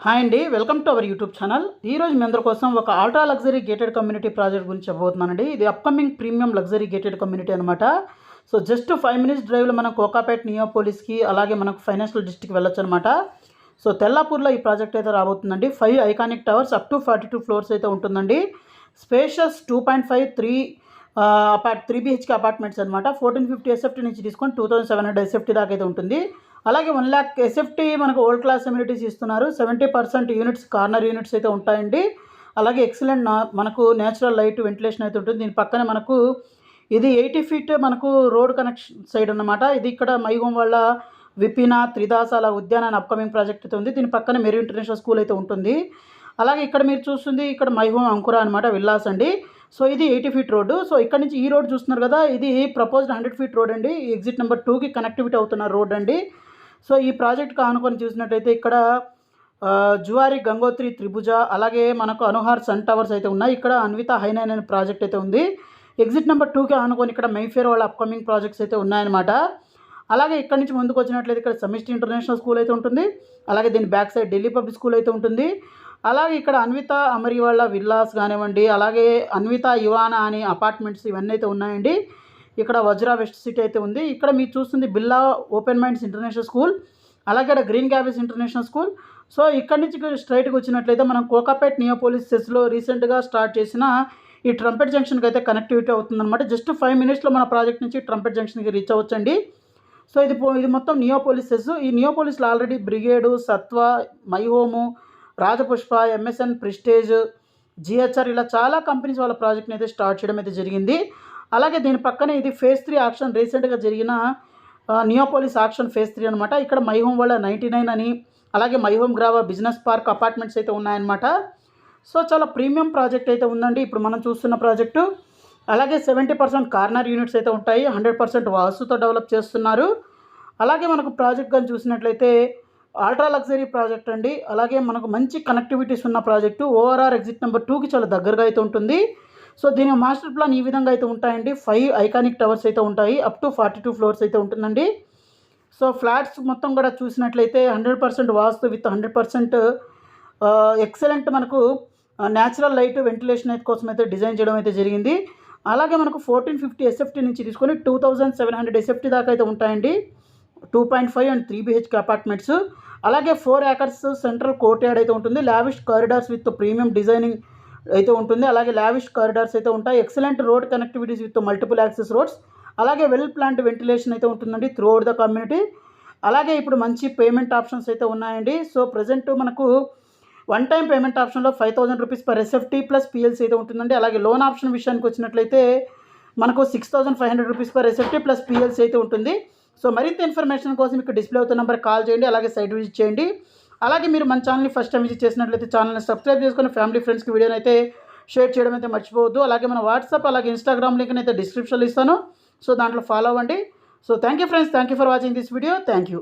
Hi అండి, welcome to our YouTube channel. ఈరోజు మీ అందరి కోసం ఒక ultra luxury gated community project గురించి చెప్పబోతున్నానండి. ఇది upcoming premium luxury gated community అనమాట. సో జస్ట్ 5 మినిట్స్ డ్రైవ్లో మనం కోకాపేట్ నియోపోలిస్కి అలాగే మనకు ఫైనాన్షియల్ డిస్ట్రిక్ట్ వెళ్ళొచ్చు అనమాట. సో తెల్లాపూర్లో ఈ ప్రాజెక్ట్ అయితే రాబోతుందండి. 5 iconic towers up to 42 floors అయితే ఉంటుందండి. స్పేషియస్ 2.5 3 BHK అపార్ట్మెంట్స్ అనమాట. 1450 SFT నుంచి తీసుకొని 2700 SFT దాకా అయితే ఉంటుంది. అలాగే 1 lakh SFT మనకు ఓల్డ్ క్లాస్ అమ్యూనిటీస్ ఇస్తున్నారు. 70% యూనిట్స్ కార్నర్ యూనిట్స్ అయితే ఉంటాయండి. అలాగే ఎక్సలెంట్ మనకు నేచురల్ లైట్ వెంటిలేషన్ అయితే ఉంటుంది. దీని పక్కనే మనకు ఇది 80 feet మనకు రోడ్ కనెక్షన్ సైడ్ అన్నమాట. ఇది ఇక్కడ మై హోమ్ వాళ్ళ విపిన త్రిదాసాల ఉద్యాన అప్కమింగ్ ప్రాజెక్ట్ అయితే ఉంది. దీని పక్కన మెరీ ఇంటర్నేషనల్ స్కూల్ అయితే ఉంటుంది. అలాగే ఇక్కడ మీరు చూస్తుంది ఇక్కడ మై హోమ్ అంకుర అనమాట విల్లాస్ అండి. సో ఇది 80 feet రోడ్డు. సో ఇక్కడ నుంచి ఈ రోడ్ చూస్తున్నారు కదా, ఇది ప్రపోజ్డ్ 100 feet రోడ్ అండి. ఎగ్జిట్ నెంబర్ 2కి కనెక్టివిటీ అవుతున్న రోడ్ అండి. సో ఈ ప్రాజెక్ట్కి ఆనుకొని చూసినట్టయితే ఇక్కడ జువారి గంగోత్రి త్రిభుజ అలాగే మనకు అనుహార్ సన్ టవర్స్ అయితే ఉన్నాయి. ఇక్కడ అన్విత హైనైన్ అనే ప్రాజెక్ట్ అయితే ఉంది. ఎగ్జిట్ నెంబర్ 2కి ఆనుకొని ఇక్కడ మైఫేర్ వాళ్ళ అప్కమింగ్ ప్రాజెక్ట్స్ అయితే ఉన్నాయన్నమాట. అలాగే ఇక్కడ నుంచి ముందుకు వచ్చినట్లయితే ఇక్కడ సమిష్టి ఇంటర్నేషనల్ స్కూల్ అయితే ఉంటుంది. అలాగే దీని back side Delhi public school అయితే ఉంటుంది. అలాగే ఇక్కడ అన్విత అమరి వాళ్ళ విల్లాస్ కానివ్వండి, అలాగే అన్విత యువానా అని అపార్ట్మెంట్స్ ఇవన్నీ అయితే ఉన్నాయండి. ఇక్కడ వజ్రా వెస్ట్ సిటీ అయితే ఉంది. ఇక్కడ మీరు చూస్తుంది బిల్లా ఓపెన్ మైండ్స్ ఇంటర్నేషనల్ స్కూల్, అలాగే ఇక్కడ green garbage international school. So ఇక్కడ నుంచి స్ట్రైట్గా వచ్చినట్లయితే మనం కోకాపేట్ నియోపోలిస్ సెస్లో రీసెంట్గా స్టార్ట్ చేసిన ఈ ట్రంపెట్ జంక్షన్కి అయితే కనెక్టివిటీ అవుతుందన్నమాట. జస్ట్ 5 మినిట్స్లో మన ప్రాజెక్ట్ నుంచి ట్రంపెట్ జంక్షన్కి రీచ్ అవ్వచ్చండి. సో ఇది మొత్తం నియోపోలిస్ సెస్. ఈ నియోపోలిస్లో ఆల్రెడీ బ్రిగేడు, సత్వ, my home, Rajapushpa, MSN prestige, GHR ఇలా చాలా కంపెనీస్ వాళ్ళ ప్రాజెక్ట్ని అయితే స్టార్ట్ చేయడం అయితే జరిగింది. అలాగే దీని పక్కనే ఇది phase 3 ఆక్షన్ రీసెంట్గా జరిగిన నియోపోలిస్ ఆక్షన్ phase 3 అనమాట. ఇక్కడ మై హోమ్ వాళ్ళ 99 అని అలాగే my home Grava business park apartments అయితే ఉన్నాయన్నమాట. సో చాలా ప్రీమియం ప్రాజెక్ట్ అయితే ఉందండి ఇప్పుడు మనం చూస్తున్న ప్రాజెక్టు. అలాగే 70% కార్నర్ యూనిట్స్ అయితే ఉంటాయి. 100% వాస్తుతో డెవలప్ చేస్తున్నారు. అలాగే మనకు ప్రాజెక్ట్ కానీ చూసినట్లయితే అల్ట్రా లగ్జరీ ప్రాజెక్ట్ అండి. అలాగే మనకు మంచి కనెక్టివిటీస్ ఉన్న ప్రాజెక్టు. ORR ఎగ్జిట్ నెంబర్ 2కి చాలా దగ్గరగా అయితే ఉంటుంది. సో దీని మాస్టర్ ప్లాన్ ఈ విధంగా అయితే ఉంటాయండి. 5 ఐకానిక్ టవర్స్ అయితే ఉంటాయి. అప్ టు 42 ఫ్లోర్స్ అయితే ఉంటుందండి. సో ఫ్లాట్స్ మొత్తం కూడా చూసినట్లయితే 100% వాస్తు విత్ 100% ఎక్సలెంట్ మనకు న్యాచురల్ లైట్ వెంటిలేషన్ అయితే కోసం అయితే డిజైన్ చేయడం అయితే జరిగింది. అలాగే మనకు 1450 SFT నుంచి తీసుకొని 2700 SFT దాకా అయితే ఉంటాయండి. 2.5 అండ్ 3 BHK అపార్ట్మెంట్స్. అలాగే 4 acres సెంట్రల్ కోర్ట్ యార్డ్ అయితే ఉంటుంది. Lavish corridors with premium designing అయితే ఉంటుంది. అలాగే లావిష్ కారిడార్స్ అయితే ఉంటాయి. Excellent road connectivities with multiple access roads. అలాగే వెల్ ప్లాంట్ వెంటిలేషన్ అయితే ఉంటుందండి త్రూఅవుట్ ద కమ్యూనిటీ. అలాగే ఇప్పుడు మంచి పేమెంట్ ఆప్షన్స్ అయితే ఉన్నాయండి. సో ప్రజెంట్ మనకు 1 time పేమెంట్ ఆప్షన్లో 5000 rupees per SFT plus PLC అయితే ఉంటుందండి. అలాగే లోన్ ఆప్షన్ విషయానికి వచ్చినట్లయితే మనకు 6500 rupees per SFT plus PLC అయితే ఉంటుంది. సో మరింత ఇన్ఫర్మేషన్ కోసం ఇక్కడ డిస్ప్లే అవుతున్న నెంబర్కి కాల్ చేయండి. అలాగే సైట్ విజిట్ చేయండి. అలాగే మీరు మన ఛానల్ని ఫస్ట్ టైం విజిట్ చేసినట్లయితే ఛానల్ని సబ్స్క్రైబ్ చేసుకొని ఫ్యామిలీ ఫ్రెండ్స్కి వీడియోని అయితే షేర్ చేయడం అయితే మర్చిపోవద్దు. అలాగే మన వాట్సాప్ అలాగే ఇన్స్టాగ్రామ్ లింక్ని అయితే డిస్క్రిప్షన్లో ఇస్తాను. సో దాంట్లో ఫాలో అవ్వండి. So thank you friends, thank you for watching this video. Thank you.